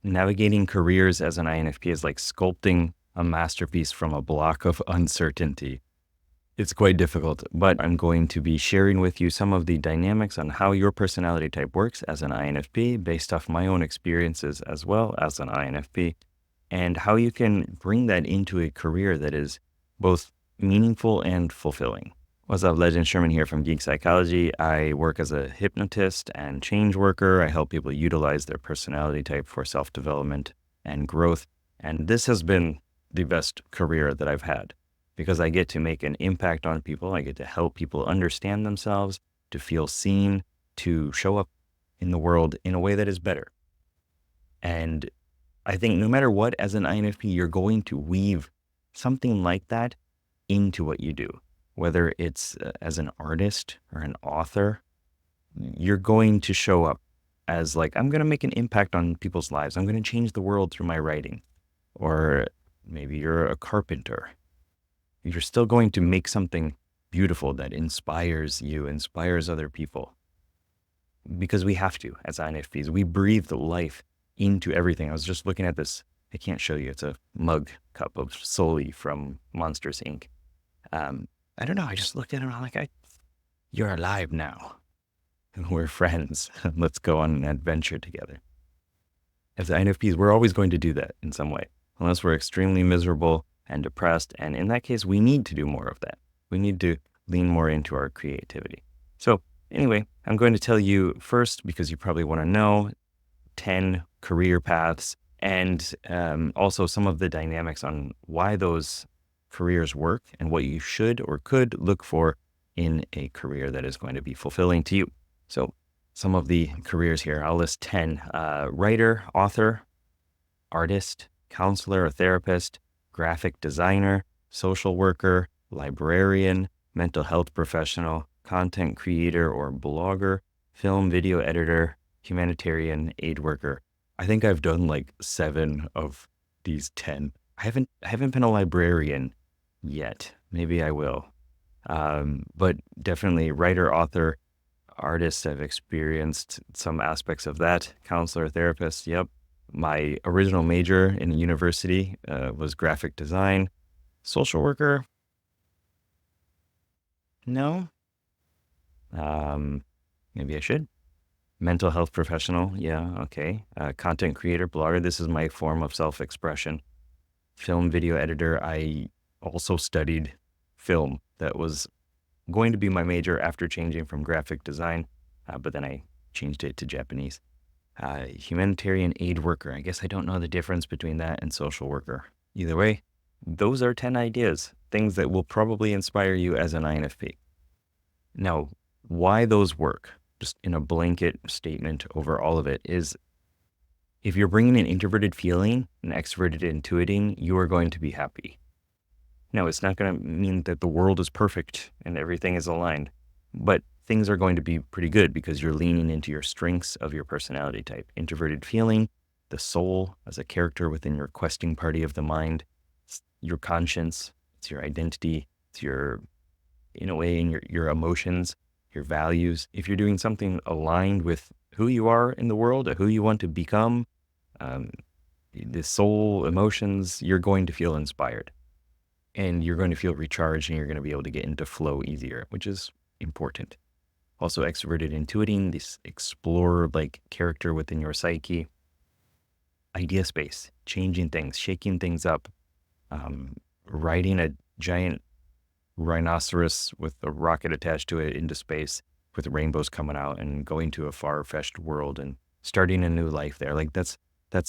navigating careers as an INFP is like sculpting a masterpiece from a block of uncertainty. It's quite difficult, but I'm going to be sharing with you some of the dynamics on how your personality type works as an INFP based off my own experiences as well as an INFP, and how you can bring that into a career that is both meaningful and fulfilling. What's up, Legend? Sherman here from Geek Psychology. I work as a hypnotist and change worker. I help people utilize their personality type for self-development and growth. And this has been the best career that I've had because I get to make an impact on people. I get to help people understand themselves, to feel seen, to show up in the world in a way that is better. And I think no matter what, as an INFP, you're going to weave something like that into what you do. Whether it's as an artist or an author, you're going to show up as like, I'm going to make an impact on people's lives. I'm going to change the world through my writing. Or maybe you're a carpenter. You're still going to make something beautiful that inspires you, inspires other people. Because we have to, as INFPs, we breathe life into everything. I was just looking at this. I can't show you. It's a mug cup of Soli from Monsters, Inc. I don't know. I just looked at him and I'm like, you're alive now. We're friends. Let's go on an adventure together. As INFPs, we're always going to do that in some way, unless we're extremely miserable and depressed. And in that case, we need to do more of that. We need to lean more into our creativity. So anyway, I'm going to tell you first, because you probably want to know, 10 career paths and also some of the dynamics on why those careers work and what you should or could look for in a career that is going to be fulfilling to you. So some of the careers here, I'll list 10. Writer, author, artist, counselor or therapist, graphic designer, social worker, librarian, mental health professional, content creator or blogger, film video editor, humanitarian aid worker. I think I've done like 7 of these 10. I haven't been a librarian yet. Maybe I will. But definitely writer, author, artist. I've experienced some aspects of that. Counselor, therapist. Yep. My original major in university was graphic design. Social worker. No. Maybe I should. Mental health professional. Yeah. Okay. Content creator, blogger. This is my form of self-expression. Film video editor. I also studied film. That was going to be my major after changing from graphic design, but then I changed it to Japanese. Humanitarian aid worker. I guess I don't know the difference between that and social worker. Either way, those are 10 ideas, things that will probably inspire you as an INFP. Now, why those work, just in a blanket statement over all of it, is if you're bringing an introverted feeling, an extroverted intuiting, you are going to be happy. Now, it's not going to mean that the world is perfect and everything is aligned, but things are going to be pretty good because you're leaning into your strengths of your personality type. Introverted feeling, the soul as a character within your questing party of the mind, it's your conscience, it's your identity, it's your, in a way, in your emotions, your values. If you're doing something aligned with who you are in the world, or who you want to become, the soul, emotions, you're going to feel inspired. And you're going to feel recharged and you're going to be able to get into flow easier, which is important. Also, extroverted intuiting, this explorer-like character within your psyche. Idea space, changing things, shaking things up, riding a giant rhinoceros with a rocket attached to it into space with rainbows coming out and going to a far-fetched world and starting a new life there. Like that's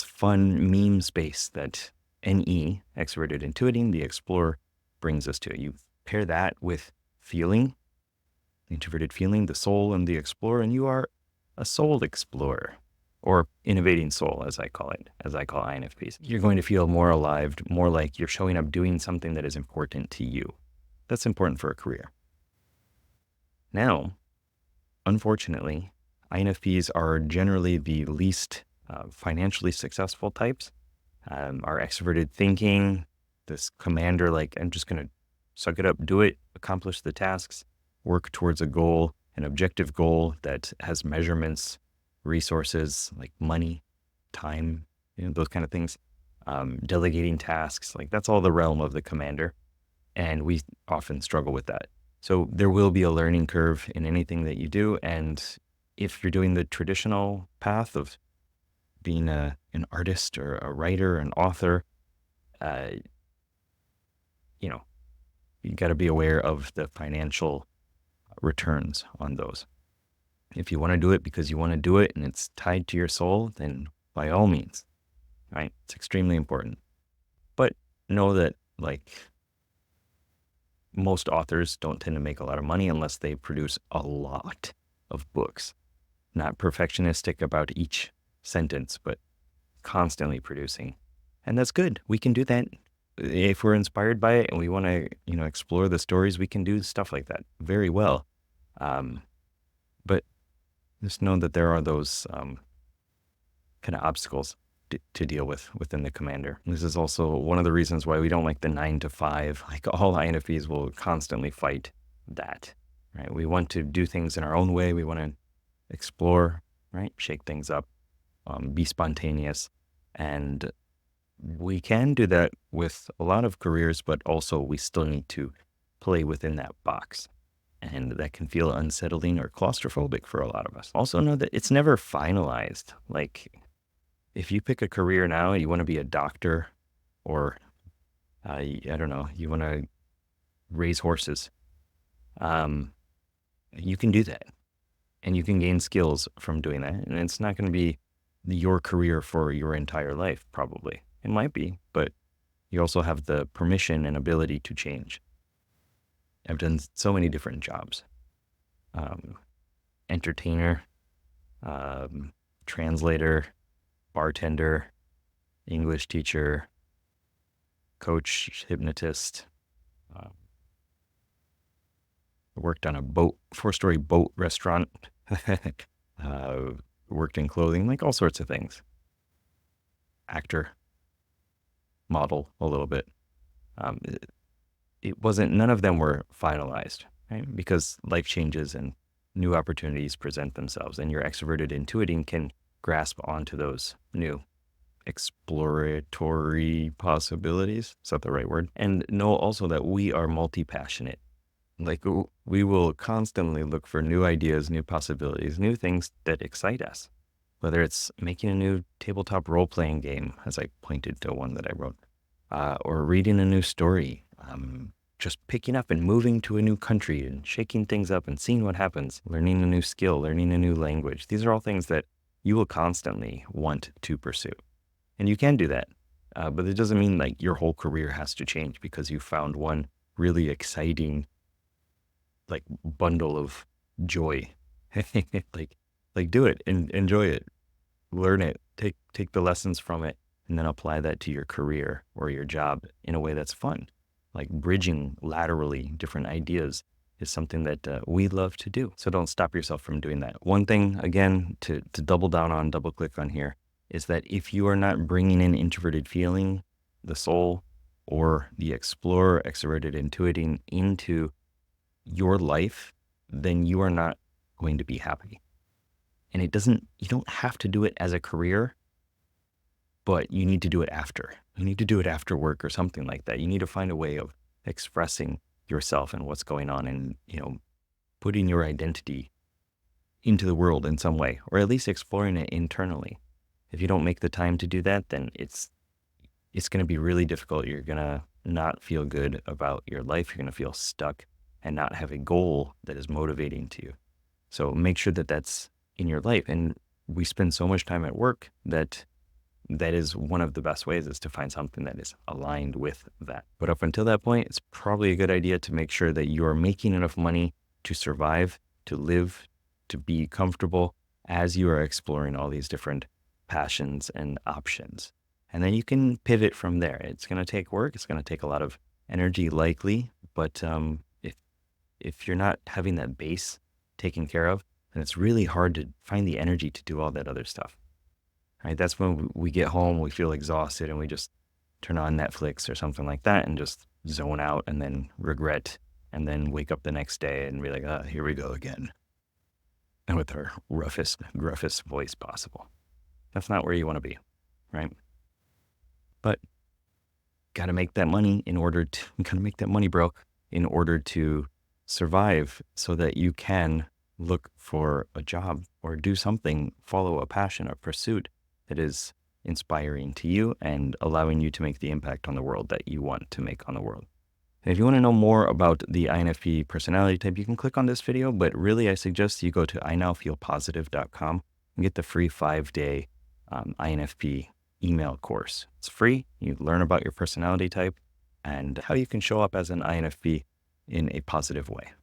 fun meme space that NE, extroverted intuiting, the explorer, brings us to. You pair that with feeling, introverted feeling, the soul and the explorer, and you are a soul explorer, or innovating soul, as I call it, as I call INFPs. You're going to feel more alive, more like you're showing up doing something that is important to you. That's important for a career. Now, unfortunately, INFPs are generally the least financially successful types. Our extroverted thinking, this commander, like, I'm just going to suck it up, do it, accomplish the tasks, work towards a goal, an objective goal that has measurements, resources like money, time, those kind of things. Delegating tasks, like that's all the realm of the commander. And we often struggle with that. So there will be a learning curve in anything that you do. And if you're doing the traditional path of being an artist or a writer, an author, uh, you know, you got to be aware of the financial returns on those. If you want to do it because you want to do it and it's tied to your soul, then by all means, right? It's extremely important. But know that, like, most authors don't tend to make a lot of money unless they produce a lot of books. Not perfectionistic about each sentence, but constantly producing. And that's good. We can do that. If we're inspired by it and we want to, explore the stories, we can do stuff like that very well. But just know that there are those kind of obstacles to deal with within the commander. This is also one of the reasons why we don't like the 9 to 5. Like, all INFPs will constantly fight that, right? We want to do things in our own way. We want to explore, right? Shake things up, be spontaneous. And we can do that with a lot of careers, but also we still need to play within that box. And that can feel unsettling or claustrophobic for a lot of us. Also know that it's never finalized. Like, if you pick a career now, you want to be a doctor, or I don't know, you want to raise horses, you can do that. And you can gain skills from doing that. And it's not going to be your career for your entire life, probably. It might be, but you also have the permission and ability to change. I've done so many different jobs. Entertainer, translator, bartender, English teacher, coach, hypnotist. Worked on a 4-story boat restaurant. Worked in clothing, like all sorts of things. Actor, model a little bit. It wasn't, none of them were finalized, right? Because life changes and new opportunities present themselves, and your extroverted intuiting can grasp onto those new exploratory possibilities. Is that the right word? And know also that we are multi-passionate. Like, we will constantly look for new ideas, new possibilities, new things that excite us. Whether it's making a new tabletop role-playing game, as I pointed to one that I wrote, or reading a new story, just picking up and moving to a new country and shaking things up and seeing what happens, learning a new skill, learning a new language. These are all things that you will constantly want to pursue. And you can do that, but it doesn't mean like your whole career has to change because you found one really exciting, like, bundle of joy. like do it and enjoy it, learn it, take the lessons from it, and then apply that to your career or your job in a way that's fun. Like, bridging laterally different ideas is something that we love to do. So don't stop yourself from doing that. One thing, again, to double click on here, is that if you are not bringing in introverted feeling, the soul, or the explorer, extroverted intuiting into your life, then you are not going to be happy. And you don't have to do it as a career, but you need to do it after. You need to do it after work or something like that. You need to find a way of expressing yourself and what's going on, and, putting your identity into the world in some way, or at least exploring it internally. If you don't make the time to do that, then it's going to be really difficult. You're going to not feel good about your life. You're going to feel stuck and not have a goal that is motivating to you. So make sure that that's in your life. And we spend so much time at work that is one of the best ways, is to find something that is aligned with that. But up until that point, it's probably a good idea to make sure that you are making enough money to survive, to live, to be comfortable as you are exploring all these different passions and options. And then you can pivot from there. It's going to take work. It's going to take a lot of energy, likely. But if you're not having that base taken care of, then it's really hard to find the energy to do all that other stuff. Right? That's when we get home, we feel exhausted, and we just turn on Netflix or something like that and just zone out, and then regret, and then wake up the next day and be like, here we go again. And with our roughest, gruffest voice possible. That's not where you want to be, right? got to make that money gotta make that money, bro, in order to survive so that you can look for a job or do something, follow a passion, a pursuit that is inspiring to you and allowing you to make the impact on the world that you want to make on the world. And if you want to know more about the INFP personality type, you can click on this video, but really I suggest you go to inowfeelpositive.com and get the free 5-day INFP email course. It's free. You learn about your personality type and how you can show up as an INFP in a positive way.